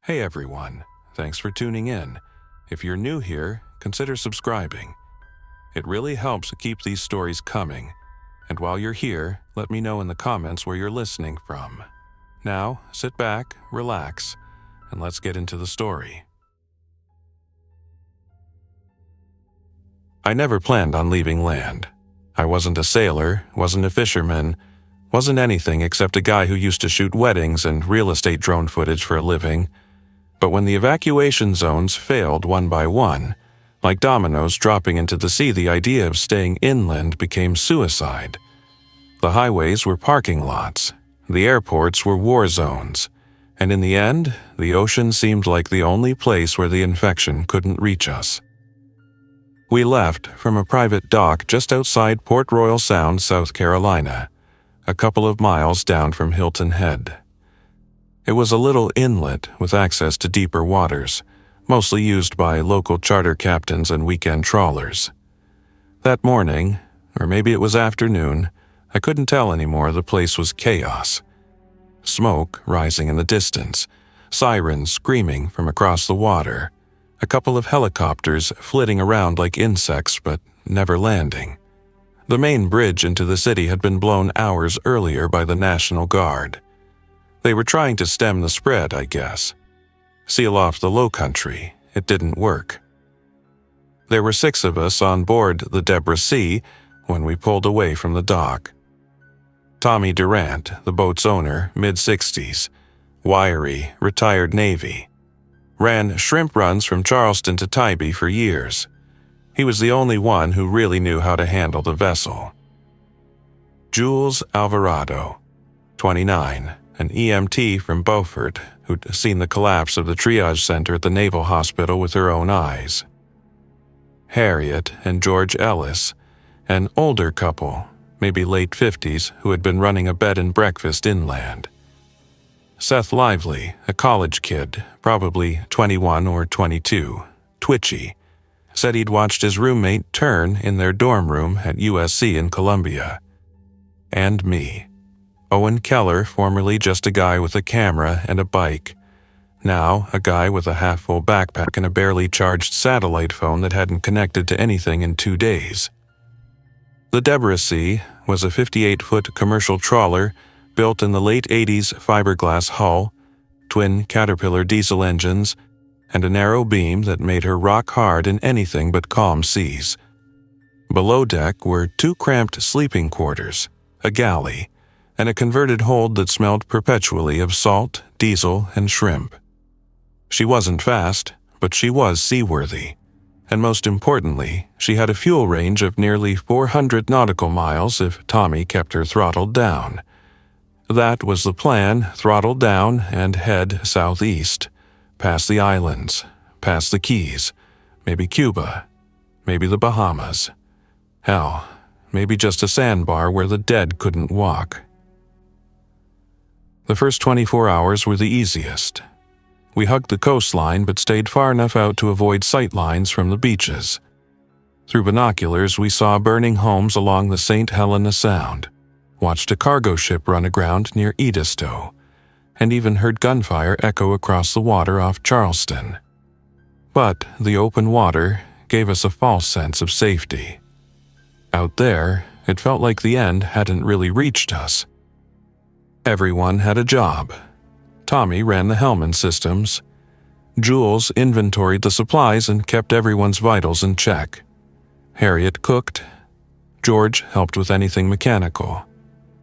Hey everyone, thanks for tuning in. If you're new here, consider subscribing. It really helps keep these stories coming. And while you're here, let me know in the comments where you're listening from. Now, sit back, relax, and let's get into the story. I never planned on leaving land. I wasn't a sailor, wasn't a fisherman, wasn't anything except a guy who used to shoot weddings and real estate drone footage for a living. But when the evacuation zones failed one by one, like dominoes dropping into the sea, the idea of staying inland became suicide. The highways were parking lots, the airports were war zones, and in the end, the ocean seemed like the only place where the infection couldn't reach us. We left from a private dock just outside Port Royal Sound, South Carolina, a couple of miles down from Hilton Head. It was a little inlet with access to deeper waters, mostly used by local charter captains and weekend trawlers. That morning, or maybe it was afternoon, I couldn't tell anymore, the place was chaos. Smoke rising in the distance, sirens screaming from across the water, a couple of helicopters flitting around like insects but never landing. The main bridge into the city had been blown hours earlier by the National Guard. They were trying to stem the spread, I guess. Seal off the low country. It didn't work. There were 6 of us on board the Deborah C when we pulled away from the dock. Tommy Durant, the boat's owner, mid-60s, wiry, retired Navy. Ran shrimp runs from Charleston to Tybee for years. He was the only one who really knew how to handle the vessel. Jules Alvarado, 29, an EMT from Beaufort who'd seen the collapse of the triage center at the Naval Hospital with her own eyes. Harriet and George Ellis, an older couple, maybe late 50s, who had been running a bed and breakfast inland. Seth Lively, a college kid, probably 21 or 22, twitchy, said he'd watched his roommate turn in their dorm room at USC in Columbia. And me. Owen Keller, formerly just a guy with a camera and a bike. Now, a guy with a half-full backpack and a barely charged satellite phone that hadn't connected to anything in 2 days. The Deborah C was a 58-foot commercial trawler built in the late 80s, fiberglass hull, twin Caterpillar diesel engines, and a narrow beam that made her rock hard in anything but calm seas. Below deck were 2 cramped sleeping quarters, a galley, and a converted hold that smelled perpetually of salt, diesel, and shrimp. She wasn't fast, but she was seaworthy. And most importantly, she had a fuel range of nearly 400 nautical miles if Tommy kept her throttled down. That was the plan: throttle down and head southeast, past the islands, past the Keys, maybe Cuba, maybe the Bahamas. Hell, maybe just a sandbar where the dead couldn't walk. The first 24 hours were the easiest. We hugged the coastline but stayed far enough out to avoid sight lines from the beaches. Through binoculars, we saw burning homes along the St. Helena Sound, watched a cargo ship run aground near Edisto, and even heard gunfire echo across the water off Charleston. But the open water gave us a false sense of safety. Out there, it felt like the end hadn't really reached us. Everyone had a job. Tommy ran the Hellman systems. Jules inventoried the supplies and kept everyone's vitals in check. Harriet cooked. George helped with anything mechanical.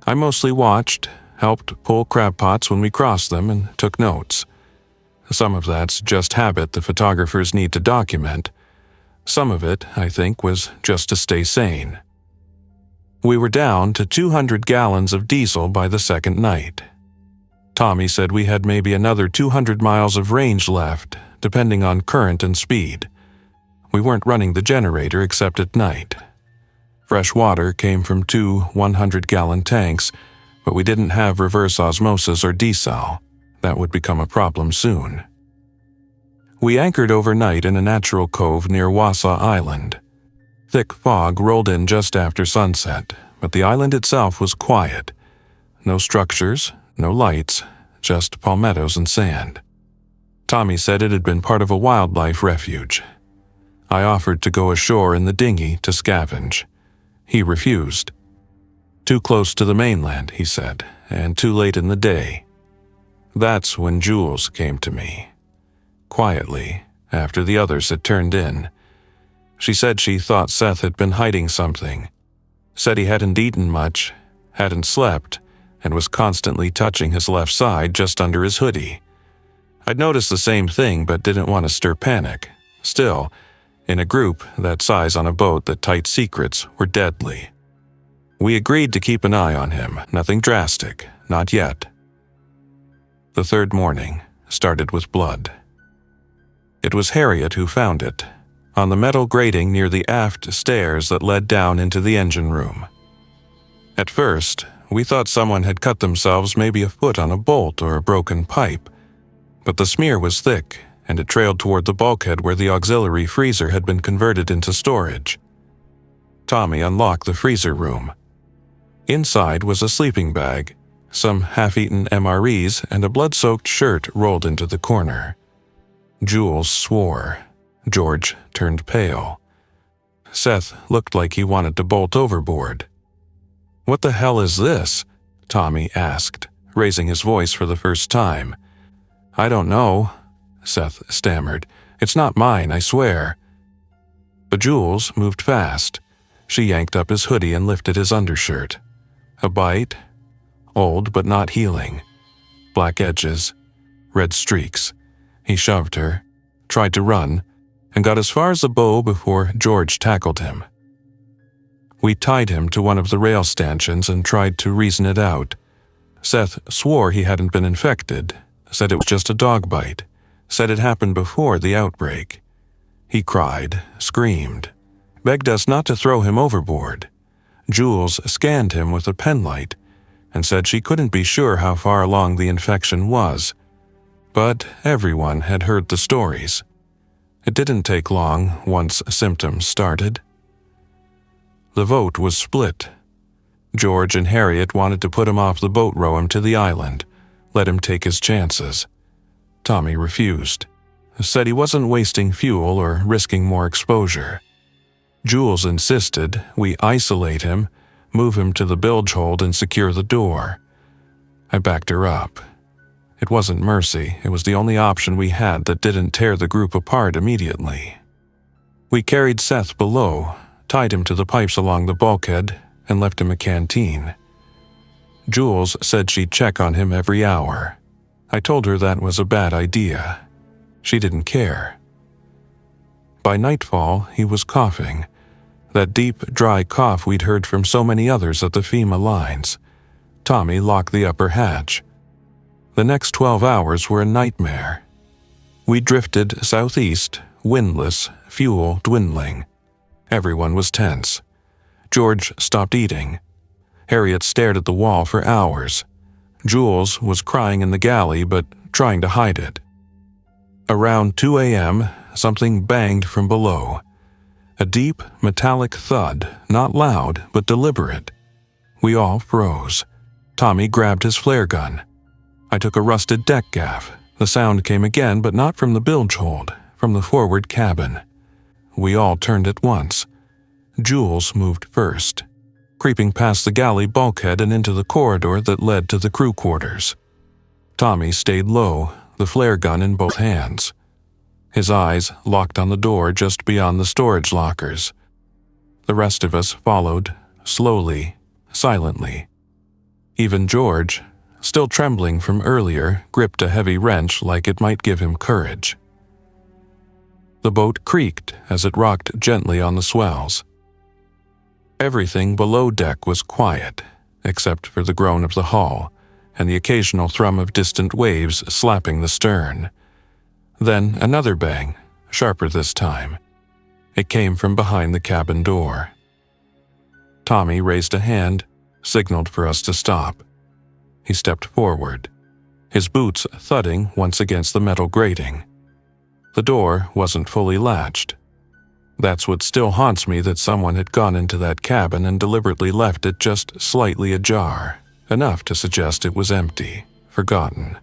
I mostly watched, helped pull crab pots when we crossed them, and took notes. Some of that's just habit the photographers need to document. Some of it, I think, was just to stay sane. We were down to 200 gallons of diesel by the second night. Tommy said we had maybe another 200 miles of range left, depending on current and speed. We weren't running the generator except at night. Fresh water came from 2 100-gallon tanks, but we didn't have reverse osmosis or desal. That would become a problem soon. We anchored overnight in a natural cove near Wausau Island. Thick fog rolled in just after sunset, but the island itself was quiet. No structures, no lights, just palmettos and sand. Tommy said it had been part of a wildlife refuge. I offered to go ashore in the dinghy to scavenge. He refused. Too close to the mainland, he said, and too late in the day. That's when Jules came to me. Quietly, after the others had turned in. She said she thought Seth had been hiding something. Said he hadn't eaten much, hadn't slept, and was constantly touching his left side just under his hoodie. I'd noticed the same thing but didn't want to stir panic. Still, in a group that size on a boat, the tight secrets were deadly. We agreed to keep an eye on him, nothing drastic, not yet. The third morning started with blood. It was Harriet who found it, on the metal grating near the aft stairs that led down into the engine room. At first, we thought someone had cut themselves maybe a foot on a bolt or a broken pipe, but the smear was thick and it trailed toward the bulkhead where the auxiliary freezer had been converted into storage. Tommy unlocked the freezer room. Inside was a sleeping bag, some half-eaten MREs, and a blood-soaked shirt rolled into the corner. Jules swore. George turned pale. Seth looked like he wanted to bolt overboard. "What the hell is this?" Tommy asked, raising his voice for the first time. "I don't know," Seth stammered. "It's not mine, I swear." But Jules moved fast. She yanked up his hoodie and lifted his undershirt. A bite, old but not healing. Black edges, red streaks. He shoved her, tried to run, and got as far as the bow before George tackled him. We tied him to one of the rail stanchions and tried to reason it out. Seth swore he hadn't been infected, said it was just a dog bite, said it happened before the outbreak. He cried, screamed, begged us not to throw him overboard. Jules scanned him with a penlight and said she couldn't be sure how far along the infection was. But everyone had heard the stories. It didn't take long once symptoms started. The vote was split. George and Harriet wanted to put him off the boat, row him to the island, let him take his chances. Tommy refused, said he wasn't wasting fuel or risking more exposure. Jules insisted we isolate him, move him to the bilge hold, and secure the door. I backed her up. It wasn't mercy, it was the only option we had that didn't tear the group apart immediately. We carried Seth below, tied him to the pipes along the bulkhead, and left him a canteen. Jules said she'd check on him every hour. I told her that was a bad idea. She didn't care. By nightfall, he was coughing. That deep, dry cough we'd heard from so many others at the FEMA lines. Tommy locked the upper hatch. The next 12 hours were a nightmare. We drifted southeast, windless, fuel dwindling. Everyone was tense. George stopped eating. Harriet stared at the wall for hours. Jules was crying in the galley but trying to hide it. Around 2 a.m., something banged from below. A deep, metallic thud, not loud but deliberate. We all froze. Tommy grabbed his flare gun. I took a rusted deck gaff. The sound came again, but not from the bilge hold, from the forward cabin. We all turned at once. Jules moved first, creeping past the galley bulkhead and into the corridor that led to the crew quarters. Tommy stayed low, the flare gun in both hands. His eyes locked on the door just beyond the storage lockers. The rest of us followed, slowly, silently. Even George, still trembling from earlier, gripped a heavy wrench like it might give him courage. The boat creaked as it rocked gently on the swells. Everything below deck was quiet, except for the groan of the hull and the occasional thrum of distant waves slapping the stern. Then another bang, sharper this time. It came from behind the cabin door. Tommy raised a hand, signaled for us to stop. He stepped forward, his boots thudding once against the metal grating. The door wasn't fully latched. That's what still haunts me, that someone had gone into that cabin and deliberately left it just slightly ajar, enough to suggest it was empty, forgotten.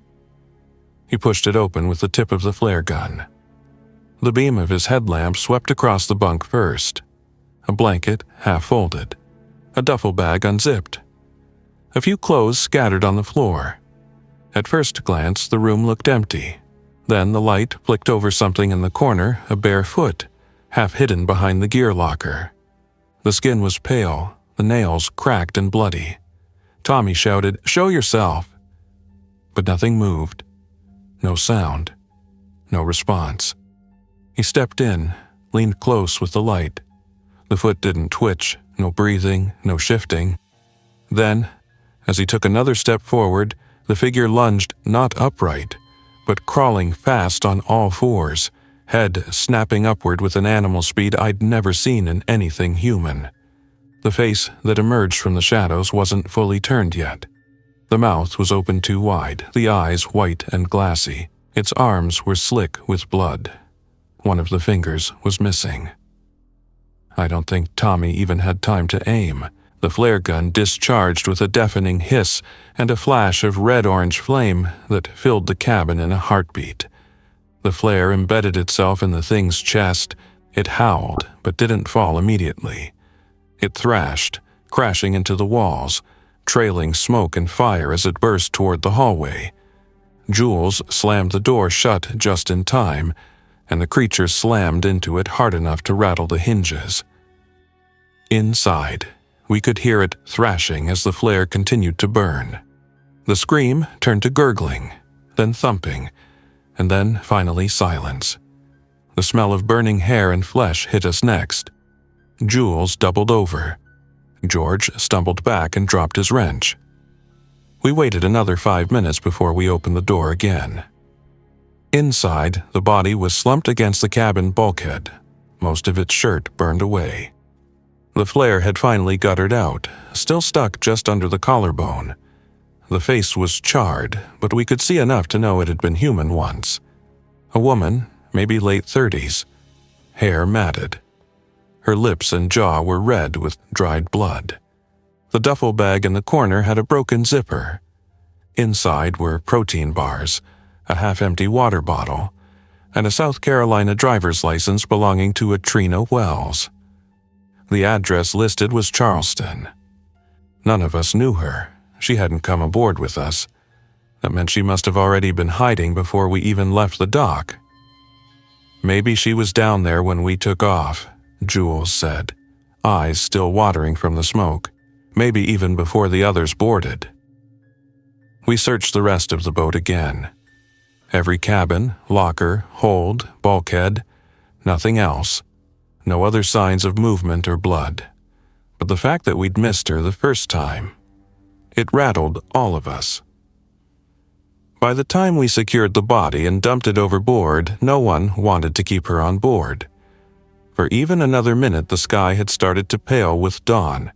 He pushed it open with the tip of the flare gun. The beam of his headlamp swept across the bunk first. A blanket half folded. A duffel bag unzipped. A few clothes scattered on the floor. At first glance, the room looked empty. Then the light flicked over something in the corner, a bare foot, half hidden behind the gear locker. The skin was pale, the nails cracked and bloody. Tommy shouted, "Show yourself!" But nothing moved. No sound. No response. He stepped in, leaned close with the light. The foot didn't twitch, no breathing, no shifting. Then, as he took another step forward, the figure lunged not upright, but crawling fast on all fours, head snapping upward with an animal speed I'd never seen in anything human. The face that emerged from the shadows wasn't fully turned yet. The mouth was open too wide, the eyes white and glassy. Its arms were slick with blood. One of the fingers was missing. I don't think Tommy even had time to aim. The flare gun discharged with a deafening hiss and a flash of red-orange flame that filled the cabin in a heartbeat. The flare embedded itself in the thing's chest. It howled, but didn't fall immediately. It thrashed, crashing into the walls, trailing smoke and fire as it burst toward the hallway. Jules slammed the door shut just in time, and the creature slammed into it hard enough to rattle the hinges. Inside, we could hear it thrashing as the flare continued to burn. The scream turned to gurgling, then thumping, and then finally silence. The smell of burning hair and flesh hit us next. Jules doubled over. George stumbled back and dropped his wrench. We waited another 5 minutes before we opened the door again. Inside, the body was slumped against the cabin bulkhead, most of its shirt burned away. The flare had finally guttered out, still stuck just under the collarbone. The face was charred, but we could see enough to know it had been human once. A woman, maybe late 30s, hair matted. Her lips and jaw were red with dried blood. The duffel bag in the corner had a broken zipper. Inside were protein bars, a half-empty water bottle, and a South Carolina driver's license belonging to a Trina Wells. The address listed was Charleston. None of us knew her. She hadn't come aboard with us. That meant she must have already been hiding before we even left the dock. Maybe she was down there when we took off, Jules said, eyes still watering from the smoke. Maybe even before the others boarded. We searched the rest of the boat again. Every cabin, locker, hold, bulkhead, nothing else. No other signs of movement or blood. But the fact that we'd missed her the first time, it rattled all of us. By the time we secured the body and dumped it overboard, no one wanted to keep her on board. For even another minute, the sky had started to pale with dawn.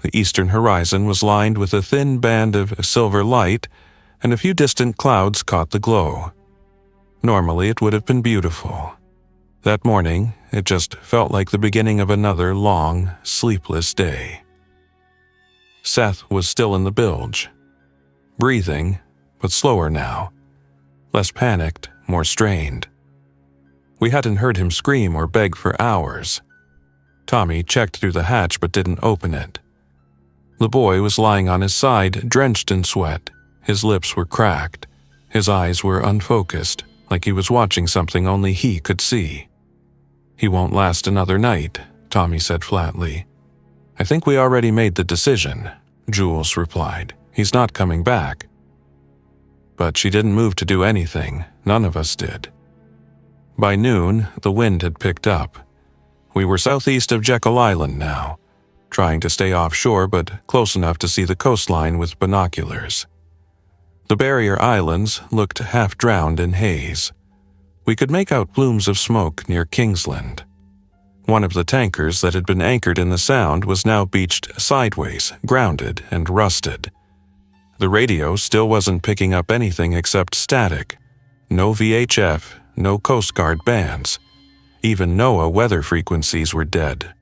The eastern horizon was lined with a thin band of silver light, and a few distant clouds caught the glow. Normally, it would have been beautiful. That morning, it just felt like the beginning of another long, sleepless day. Seth was still in the bilge, breathing, but slower now, less panicked, more strained. We hadn't heard him scream or beg for hours. Tommy checked through the hatch but didn't open it. The boy was lying on his side, drenched in sweat. His lips were cracked. His eyes were unfocused, like he was watching something only he could see. "He won't last another night," Tommy said flatly. "I think we already made the decision," Jules replied. "He's not coming back." But she didn't move to do anything. None of us did. By noon, the wind had picked up. We were southeast of Jekyll Island now, trying to stay offshore but close enough to see the coastline with binoculars. The barrier islands looked half-drowned in haze. We could make out plumes of smoke near Kingsland. One of the tankers that had been anchored in the Sound was now beached sideways, grounded and rusted. The radio still wasn't picking up anything except static. No VHF, no Coast Guard bands. Even NOAA weather frequencies were dead.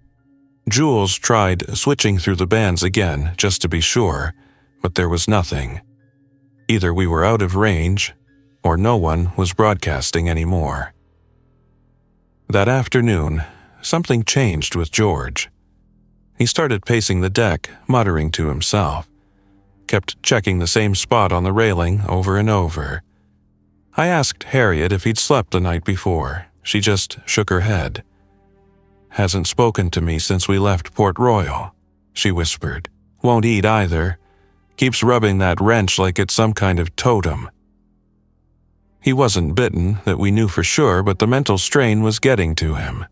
Jules tried switching through the bands again, just to be sure, but there was nothing. Either we were out of range, or no one was broadcasting anymore. That afternoon, something changed with George. He started pacing the deck, muttering to himself. Kept checking the same spot on the railing over and over. I asked Harriet if he'd slept the night before. She just shook her head. "Hasn't spoken to me since we left Port Royal," she whispered. "Won't eat either. Keeps rubbing that wrench like it's some kind of totem." He wasn't bitten, that we knew for sure, but the mental strain was getting to him.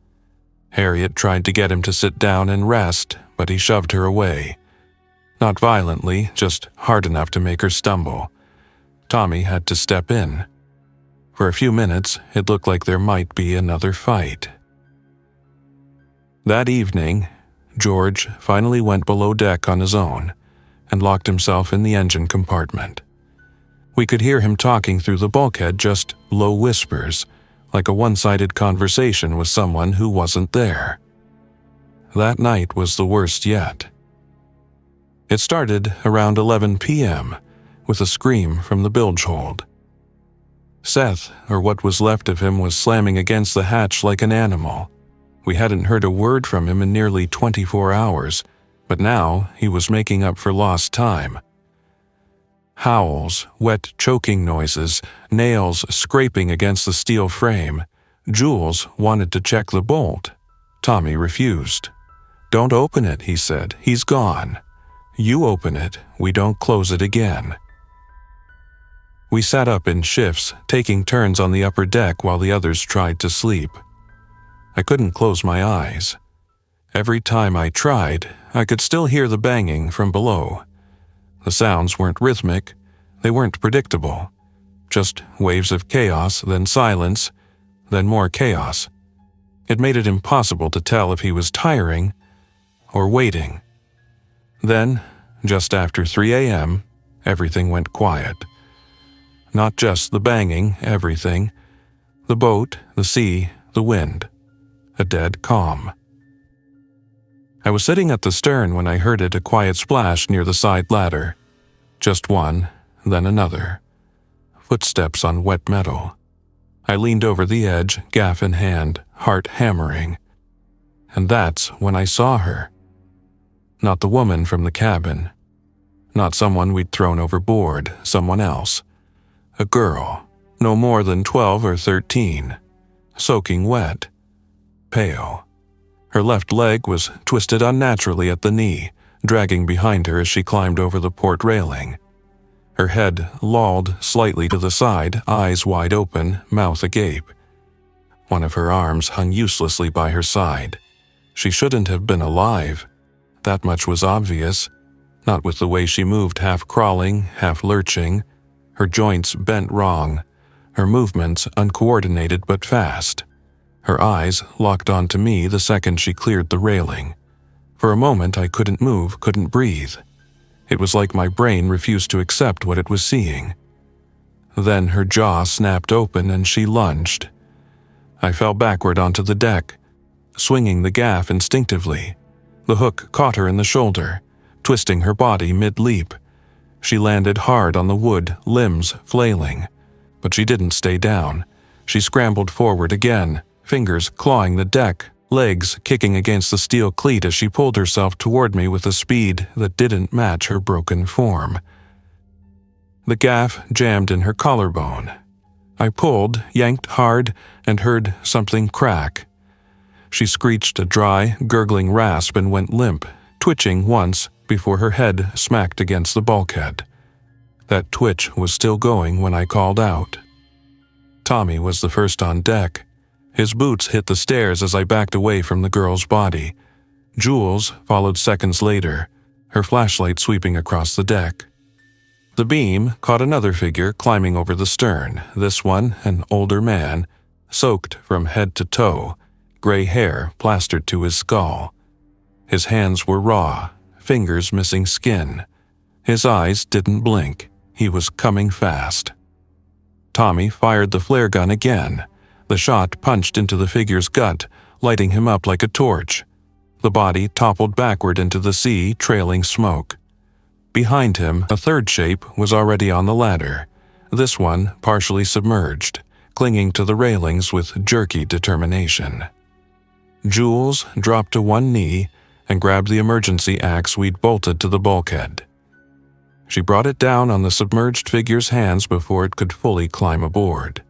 Harriet tried to get him to sit down and rest, but he shoved her away. Not violently, just hard enough to make her stumble. Tommy had to step in. For a few minutes, it looked like there might be another fight. That evening, George finally went below deck on his own and locked himself in the engine compartment. We could hear him talking through the bulkhead, just low whispers, like a one-sided conversation with someone who wasn't there. That night was the worst yet. It started around 11 p.m. with a scream from the bilge hold. Seth, or what was left of him, was slamming against the hatch like an animal. We hadn't heard a word from him in nearly 24 hours, but now he was making up for lost time. Howls, wet choking noises, nails scraping against the steel frame. Jules wanted to check the bolt. Tommy refused. "Don't open it," he said. "He's gone. You open it, we don't close it again." We sat up in shifts, taking turns on the upper deck while the others tried to sleep. I couldn't close my eyes. Every time I tried, I could still hear the banging from below. The sounds weren't rhythmic, they weren't predictable. Just waves of chaos, then silence, then more chaos. It made it impossible to tell if he was tiring or waiting. Then, just after 3 a.m., everything went quiet. Not just the banging, everything. The boat, the sea, the wind. A dead calm. I was sitting at the stern when I heard a quiet splash near the side ladder. Just one, then another. Footsteps on wet metal. I leaned over the edge, gaff in hand, heart hammering. And that's when I saw her. Not the woman from the cabin. Not someone we'd thrown overboard, someone else. A girl, no more than 12 or 13. Soaking wet. Pale. Her left leg was twisted unnaturally at the knee, dragging behind her as she climbed over the port railing. Her head lolled slightly to the side, eyes wide open, mouth agape. One of her arms hung uselessly by her side. She shouldn't have been alive. That much was obvious, not with the way she moved, half crawling, half lurching, her joints bent wrong, her movements uncoordinated but fast. Her eyes locked onto me the second she cleared the railing. For a moment I couldn't move, couldn't breathe. It was like my brain refused to accept what it was seeing. Then her jaw snapped open and she lunged. I fell backward onto the deck, swinging the gaff instinctively. The hook caught her in the shoulder, twisting her body mid-leap. She landed hard on the wood, limbs flailing. But she didn't stay down. She scrambled forward again, fingers clawing the deck, legs kicking against the steel cleat as she pulled herself toward me with a speed that didn't match her broken form. The gaff jammed in her collarbone. I pulled, yanked hard, and heard something crack. She screeched a dry, gurgling rasp and went limp, twitching once before her head smacked against the bulkhead. That twitch was still going when I called out. Tommy was the first on deck. His boots hit the stairs as I backed away from the girl's body. Jules followed seconds later, her flashlight sweeping across the deck. The beam caught another figure climbing over the stern, this one an older man, soaked from head to toe, gray hair plastered to his skull. His hands were raw, fingers missing skin. His eyes didn't blink. He was coming fast. Tommy fired the flare gun again. The shot punched into the figure's gut, lighting him up like a torch. The body toppled backward into the sea, trailing smoke. Behind him, a third shape was already on the ladder. this one partially submerged, clinging to the railings with jerky determination. Jules dropped to one knee and grabbed the emergency axe we'd bolted to the bulkhead. She brought it down on the submerged figure's hands before it could fully climb aboard.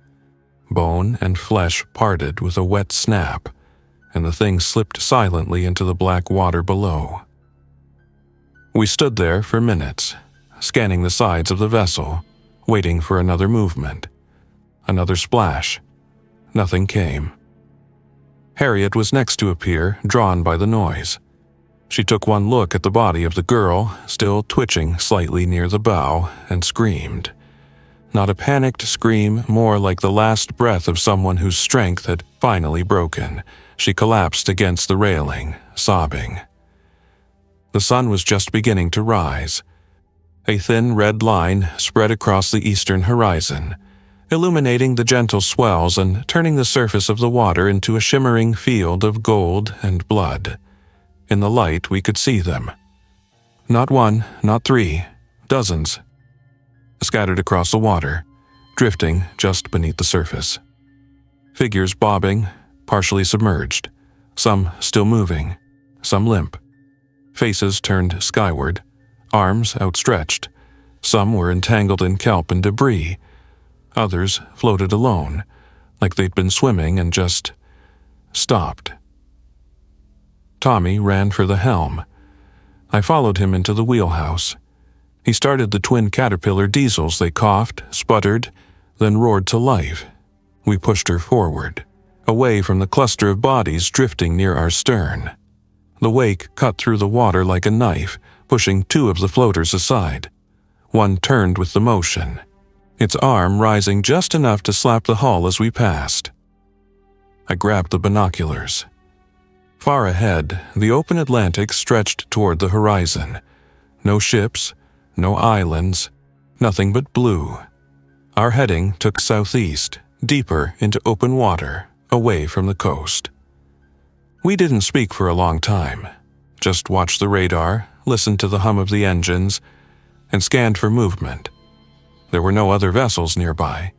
Bone and flesh parted with a wet snap, and the thing slipped silently into the black water below. We stood there for minutes, scanning the sides of the vessel, waiting for another movement. Another splash. Nothing came. Harriet was next to appear, drawn by the noise. She took one look at the body of the girl, still twitching slightly near the bow, and screamed. Not a panicked scream, more like the last breath of someone whose strength had finally broken. She collapsed against the railing, sobbing. The sun was just beginning to rise. A thin red line spread across the eastern horizon, illuminating the gentle swells and turning the surface of the water into a shimmering field of gold and blood. In the light, we could see them. Not one, not three, dozens. Scattered across the water, drifting just beneath the surface. Figures bobbing, partially submerged, some still moving, some limp. Faces turned skyward, arms outstretched. Some were entangled in kelp and debris. Others floated alone, like they'd been swimming and just stopped. Tommy ran for the helm. I followed him into the wheelhouse. He started the twin Caterpillar diesels. They coughed, sputtered, then roared to life. We pushed her forward, away from the cluster of bodies drifting near our stern. The wake cut through the water like a knife, pushing two of the floaters aside. One turned with the motion, its arm rising just enough to slap the hull as we passed. I grabbed the binoculars. Far ahead, the open Atlantic stretched toward the horizon. No ships, no islands, nothing but blue. Our heading took southeast, deeper into open water, away from the coast. We didn't speak for a long time, just watched the radar, listened to the hum of the engines, and scanned for movement. There were no other vessels nearby.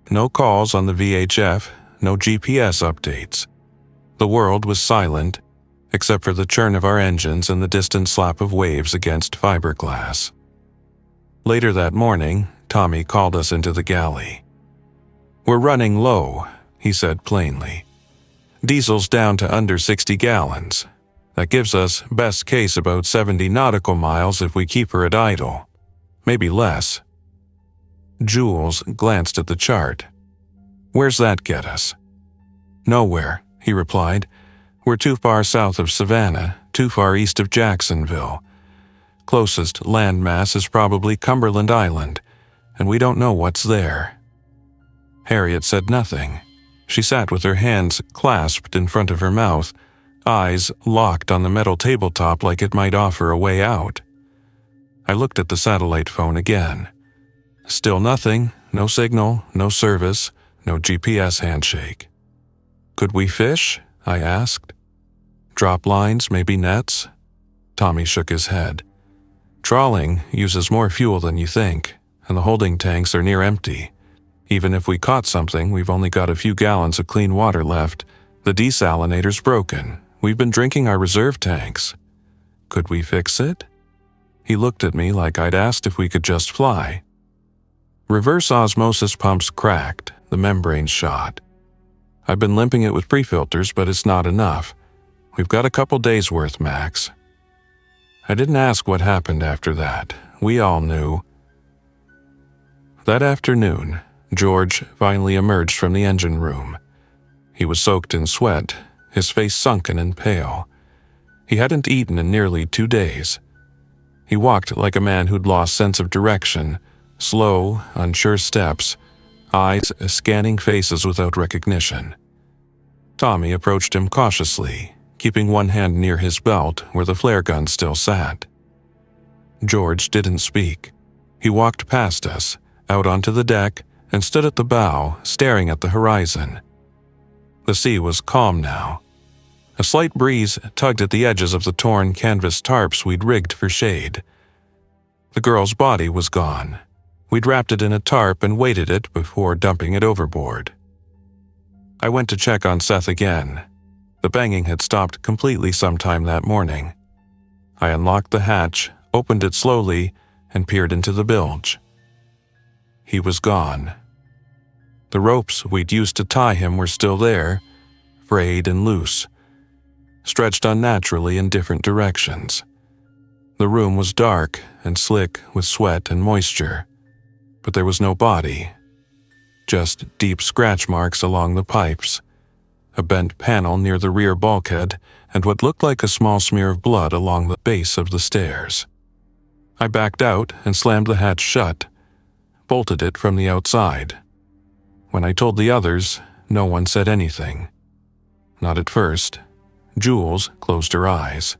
No calls on the VHF, no GPS updates. The world was silent, except for the churn of our engines and the distant slap of waves against fiberglass. Later that morning, Tommy called us into the galley. "We're running low," he said plainly. "Diesel's down to under 60 gallons. That gives us, best case, about 70 nautical miles if we keep her at idle. Maybe less." Jules glanced at the chart. "Where's that get us?" "Nowhere," he replied. "We're too far south of Savannah, too far east of Jacksonville. Closest landmass is probably Cumberland Island, and we don't know what's there." Harriet said nothing. She sat with her hands clasped in front of her mouth, eyes locked on the metal tabletop like it might offer a way out. I looked at the satellite phone again. Still nothing, no signal, no service, no GPS handshake. "Could we fish?" I asked. "Drop lines, maybe nets?" Tommy shook his head. "Trawling uses more fuel than you think, and the holding tanks are near empty. Even if we caught something, we've only got a few gallons of clean water left. The desalinator's broken. We've been drinking our reserve tanks. Could we fix it?" He looked at me like I'd asked if we could just fly. Reverse osmosis pumps cracked, the membranes shot. I've been limping it with pre-filters, but it's not enough. We've got a couple days' worth, max. I didn't ask what happened after that. We all knew. That afternoon, George finally emerged from the engine room. He was soaked in sweat, his face sunken and pale. He hadn't eaten in nearly 2 days. He walked like a man who'd lost sense of direction, slow, unsure steps, eyes scanning faces without recognition. Tommy approached him cautiously, keeping one hand near his belt where the flare gun still sat. George didn't speak. He walked past us, out onto the deck, and stood at the bow, staring at the horizon. The sea was calm now. A slight breeze tugged at the edges of the torn canvas tarps we'd rigged for shade. The girl's body was gone. We'd wrapped it in a tarp and weighted it before dumping it overboard. I went to check on Seth again. The banging had stopped completely sometime that morning. I unlocked the hatch, opened it slowly, and peered into the bilge. He was gone. The ropes we'd used to tie him were still there, frayed and loose, stretched unnaturally in different directions. The room was dark and slick with sweat and moisture, but there was no body, just deep scratch marks along the pipes, a bent panel near the rear bulkhead, and what looked like a small smear of blood along the base of the stairs. I backed out and slammed the hatch shut, bolted it from the outside. When I told the others, no one said anything. Not at first. Jules closed her eyes.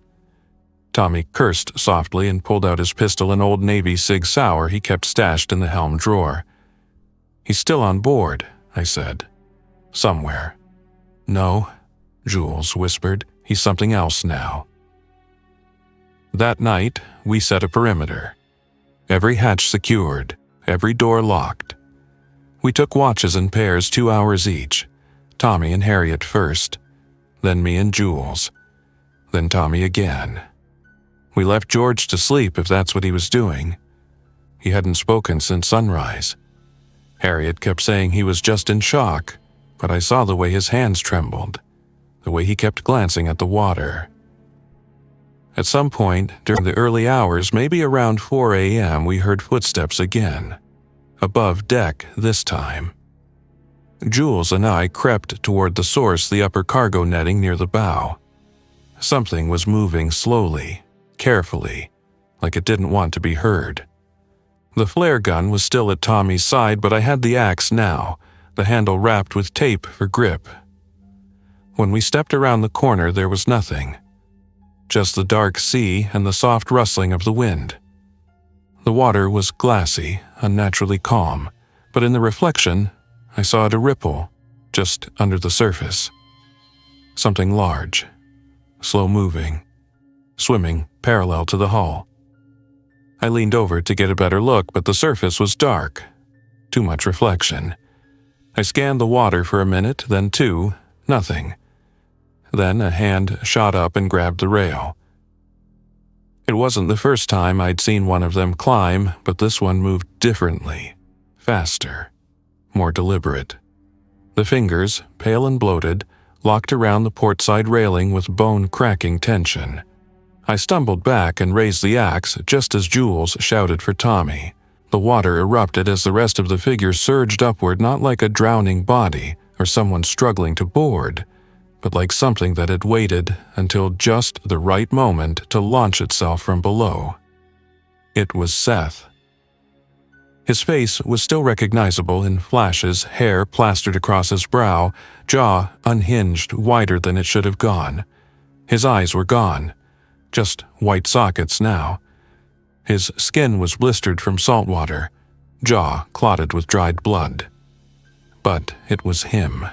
Tommy cursed softly and pulled out his pistol and Old Navy Sig Sauer he kept stashed in the helm drawer. "He's still on board," I said. "Somewhere." "No," Jules whispered. "He's something else now." That night, we set a perimeter. Every hatch secured, every door locked. We took watches in pairs 2 hours each, Tommy and Harriet first, then me and Jules, then Tommy again. We left George to sleep if that's what he was doing. He hadn't spoken since sunrise. Harriet kept saying he was just in shock, but I saw the way his hands trembled, the way he kept glancing at the water. At some point during the early hours, maybe around 4 a.m., we heard footsteps again, above deck this time. Jules and I crept toward the source, the upper cargo netting near the bow. Something was moving slowly, carefully, like it didn't want to be heard. The flare gun was still at Tommy's side, but I had the axe now, the handle wrapped with tape for grip. When we stepped around the corner, there was nothing. Just the dark sea and the soft rustling of the wind. The water was glassy, unnaturally calm, but in the reflection, I saw it a ripple, just under the surface. Something large, slow-moving, swimming parallel to the hull. I leaned over to get a better look, but the surface was dark. Too much reflection. I scanned the water for a minute, then 2, nothing. Then a hand shot up and grabbed the rail. It wasn't the first time I'd seen one of them climb, but this one moved differently, faster, more deliberate. The fingers, pale and bloated, locked around the portside railing with bone-cracking tension. I stumbled back and raised the axe just as Jules shouted for Tommy. The water erupted as the rest of the figure surged upward, not like a drowning body or someone struggling to board, but like something that had waited until just the right moment to launch itself from below. It was Seth. His face was still recognizable in flashes, hair plastered across his brow, jaw unhinged wider than it should have gone. His eyes were gone, just white sockets now. His skin was blistered from salt water, jaw clotted with dried blood. But it was him.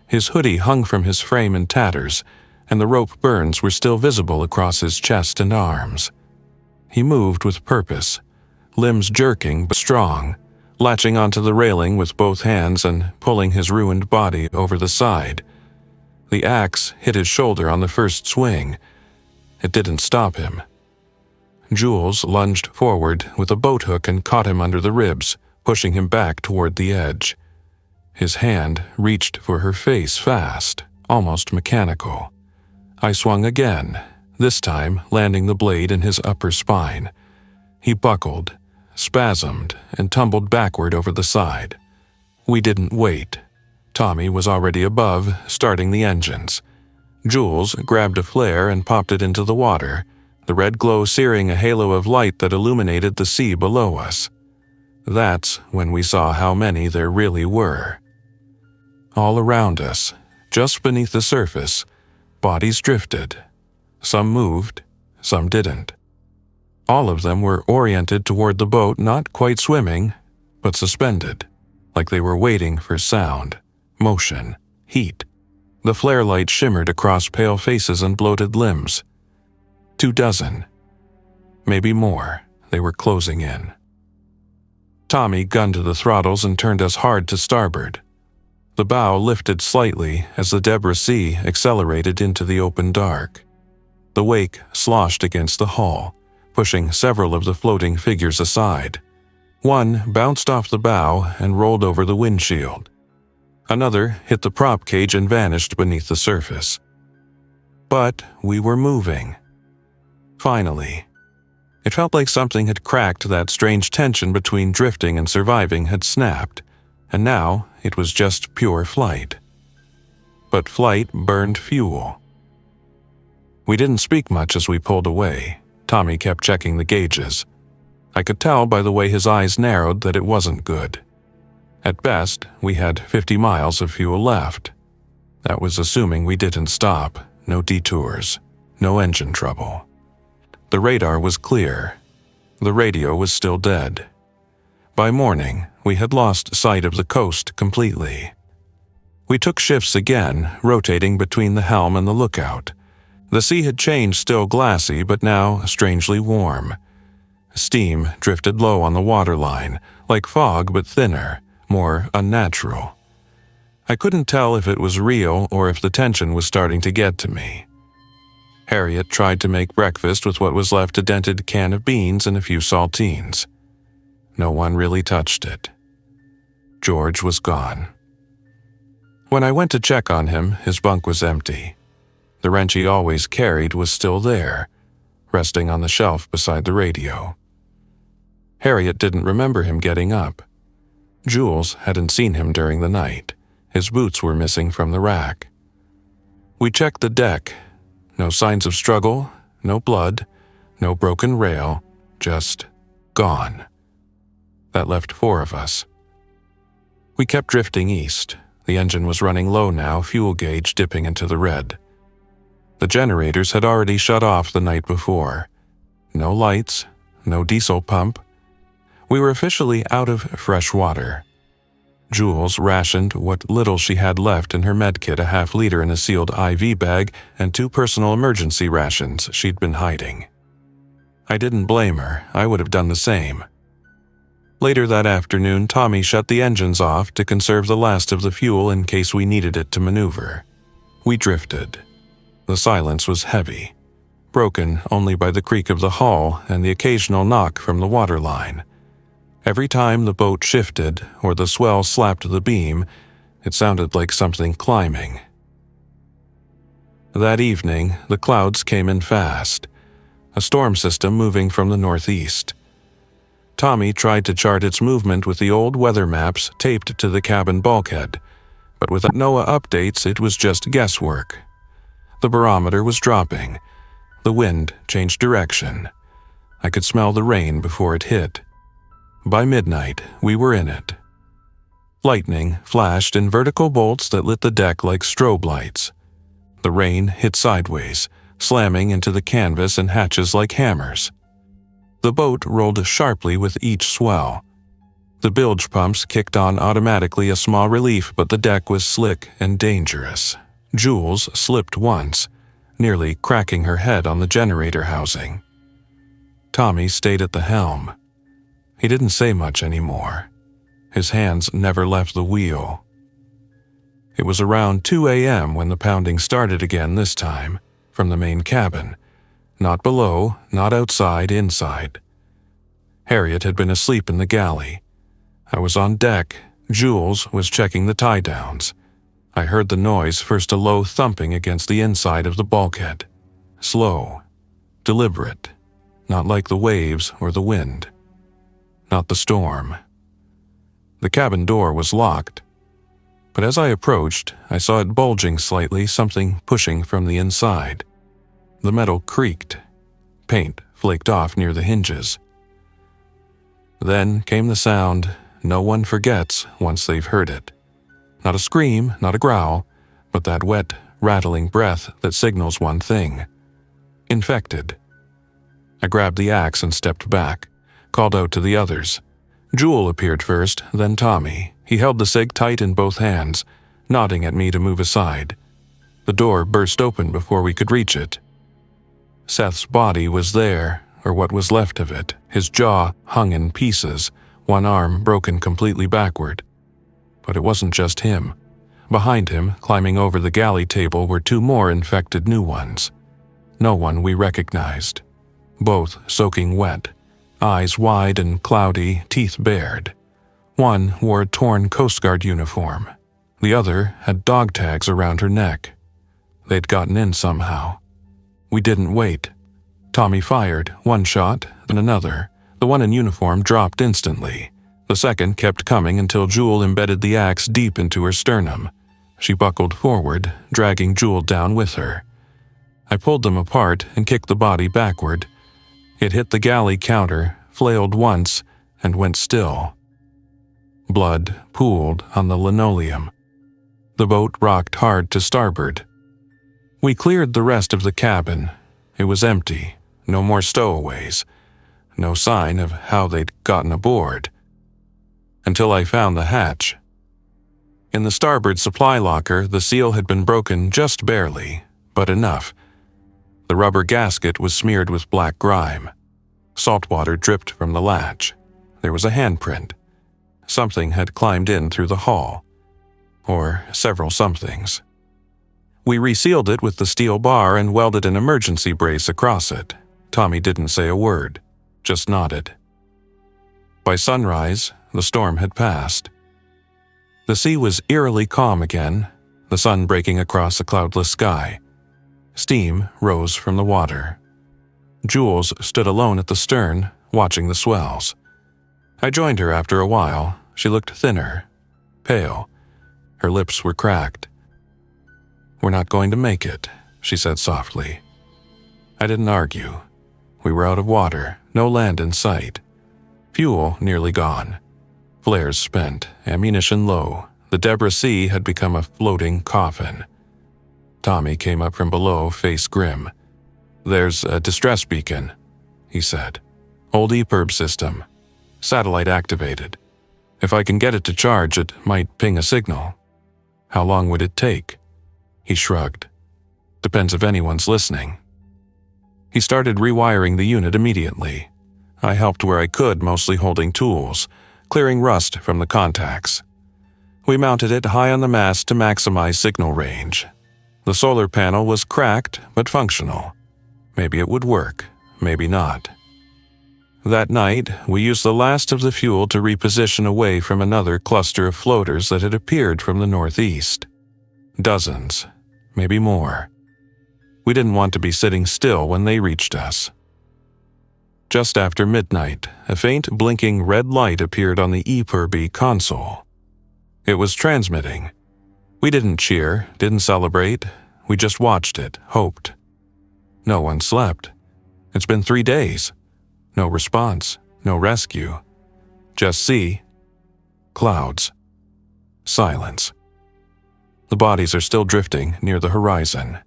His hoodie hung from his frame in tatters, and the rope burns were still visible across his chest and arms. He moved with purpose, limbs jerking but strong, latching onto the railing with both hands and pulling his ruined body over the side. The axe hit his shoulder on the first swing. It didn't stop him. Jules lunged forward with a boat hook and caught him under the ribs, pushing him back toward the edge. His hand reached for her face fast, almost mechanical. I swung again, this time landing the blade in his upper spine. He buckled, spasmed, and tumbled backward over the side. We didn't wait. Tommy was already above, starting the engines. Jules grabbed a flare and popped it into the water, the red glow searing a halo of light that illuminated the sea below us. That's when we saw how many there really were. All around us, just beneath the surface, bodies drifted. Some moved, some didn't. All of them were oriented toward the boat, not quite swimming, but suspended, like they were waiting for sound, motion, heat. The flare light shimmered across pale faces and bloated limbs. 24, maybe more. They were closing in. Tommy gunned the throttles and turned us hard to starboard. The bow lifted slightly as the Deborah Sea accelerated into the open dark. The wake sloshed against the hull, pushing several of the floating figures aside. One bounced off the bow and rolled over the windshield. Another hit the prop cage and vanished beneath the surface. But we were moving. Finally. It felt like something had cracked. That strange tension between drifting and surviving had snapped, and now it was just pure flight. But flight burned fuel. We didn't speak much as we pulled away. Tommy kept checking the gauges. I could tell by the way his eyes narrowed that it wasn't good. At best, we had 50 miles of fuel left. That was assuming we didn't stop, no detours, no engine trouble. The radar was clear. The radio was still dead. By morning, we had lost sight of the coast completely. We took shifts again, rotating between the helm and the lookout. The sea had changed, still glassy, but now strangely warm. Steam drifted low on the waterline, like fog but thinner, more unnatural. I couldn't tell if it was real or if the tension was starting to get to me. Harriet tried to make breakfast with what was left: a dented can of beans and a few saltines. No one really touched it. George was gone. When I went to check on him, his bunk was empty. The wrench he always carried was still there, resting on the shelf beside the radio. Harriet didn't remember him getting up. Jules hadn't seen him during the night. His boots were missing from the rack. We checked the deck. No signs of struggle, no blood, no broken rail, just gone. That left 4 of us. We kept drifting east. The engine was running low now, fuel gauge dipping into the red. The generators had already shut off the night before. No lights, no diesel pump. We were officially out of fresh water. Jules rationed what little she had left in her medkit, a half-liter in a sealed IV bag, and 2 personal emergency rations she'd been hiding. I didn't blame her. I would have done the same. Later that afternoon, Tommy shut the engines off to conserve the last of the fuel in case we needed it to maneuver. We drifted. The silence was heavy, broken only by the creak of the hull and the occasional knock from the waterline. Every time the boat shifted or the swell slapped the beam, it sounded like something climbing. That evening, the clouds came in fast, a storm system moving from the northeast. Tommy tried to chart its movement with the old weather maps taped to the cabin bulkhead, but with NOAA updates, it was just guesswork. The barometer was dropping. The wind changed direction. I could smell the rain before it hit. By midnight, we were in it. Lightning flashed in vertical bolts that lit the deck like strobe lights. The rain hit sideways, slamming into the canvas and hatches like hammers. The boat rolled sharply with each swell. The bilge pumps kicked on automatically, a small relief, but the deck was slick and dangerous. Jules slipped once, nearly cracking her head on the generator housing. Tommy stayed at the helm. He didn't say much anymore. His hands never left the wheel. It was around 2 a.m. when the pounding started again, this time from the main cabin. Not below, not outside, inside. Harriet had been asleep in the galley. I was on deck. Jules was checking the tie-downs. I heard the noise, first a low thumping against the inside of the bulkhead. Slow, deliberate, not like the waves or the wind. Not the storm. The cabin door was locked, but as I approached, I saw it bulging slightly, something pushing from the inside. The metal creaked. Paint flaked off near the hinges. Then came the sound no one forgets once they've heard it. Not a scream, not a growl, but that wet, rattling breath that signals one thing. Infected. I grabbed the axe and stepped back, called out to the others. Jewel appeared first, then Tommy. He held the cig tight in both hands, nodding at me to move aside. The door burst open before we could reach it. Seth's body was there, or what was left of it. His jaw hung in pieces, one arm broken completely backward. But it wasn't just him. Behind him, climbing over the galley table, were 2 more infected new ones. No one we recognized. Both soaking wet, eyes wide and cloudy, teeth bared. One wore a torn Coast Guard uniform. The other had dog tags around her neck. They'd gotten in somehow. We didn't wait. Tommy fired, 1 shot, then another. The one in uniform dropped instantly. The second kept coming until Jewel embedded the axe deep into her sternum. She buckled forward, dragging Jewel down with her. I pulled them apart and kicked the body backward. It hit the galley counter, flailed once, and went still. Blood pooled on the linoleum. The boat rocked hard to starboard. We cleared the rest of the cabin. It was empty, no more stowaways, no sign of how they'd gotten aboard. Until I found the hatch. In the starboard supply locker, the seal had been broken just barely, but enough. The rubber gasket was smeared with black grime. Salt water dripped from the latch. There was a handprint. Something had climbed in through the hull. Or several somethings. We resealed it with the steel bar and welded an emergency brace across it. Tommy didn't say a word, just nodded. By sunrise, the storm had passed. The sea was eerily calm again, the sun breaking across a cloudless sky. Steam rose from the water. Jules stood alone at the stern, watching the swells. I joined her after a while. She looked thinner, pale. Her lips were cracked. "We're not going to make it," she said softly. I didn't argue. We were out of water, no land in sight. Fuel nearly gone. Flares spent, ammunition low. The Deborah Sea had become a floating coffin. Tommy came up from below, face grim. "There's a distress beacon," he said. "Old EPIRB system. Satellite activated. If I can get it to charge, it might ping a signal. How long would it take?" He shrugged. "Depends if anyone's listening." He started rewiring the unit immediately. I helped where I could, mostly holding tools, clearing rust from the contacts. We mounted it high on the mast to maximize signal range. The solar panel was cracked but functional. Maybe it would work, maybe not. That night, we used the last of the fuel to reposition away from another cluster of floaters that had appeared from the northeast. Dozens, maybe more. We didn't want to be sitting still when they reached us. Just after midnight, a faint blinking red light appeared on the EPIRB console. It was transmitting. We didn't cheer, didn't celebrate. We just watched it, hoped. No one slept. It's been 3 days. No response, no rescue. Just sea, clouds, silence. The bodies are still drifting near the horizon.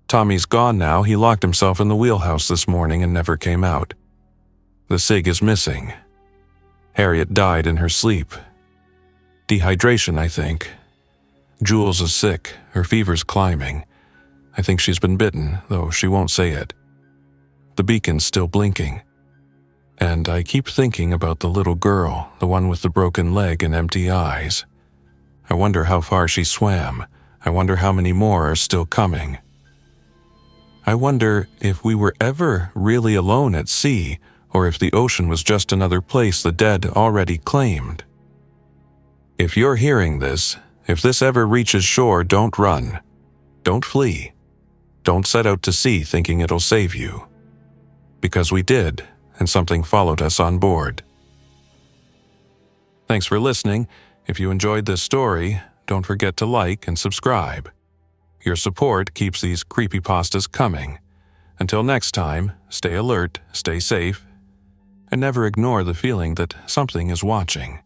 Tommy's gone now. He locked himself in the wheelhouse this morning and never came out. The SIG is missing. Harriet died in her sleep. Dehydration, I think. Jules is sick. Her fever's climbing. I think she's been bitten, though she won't say it. The beacon's still blinking. And I keep thinking about the little girl, the one with the broken leg and empty eyes. I wonder how far she swam. I wonder how many more are still coming. I wonder if we were ever really alone at sea, or if the ocean was just another place the dead already claimed. If you're hearing this, if this ever reaches shore, don't run. Don't flee. Don't set out to sea thinking it'll save you. Because we did, and something followed us on board. Thanks for listening. If you enjoyed this story, don't forget to like and subscribe. Your support keeps these creepypastas coming. Until next time, stay alert, stay safe, and never ignore the feeling that something is watching.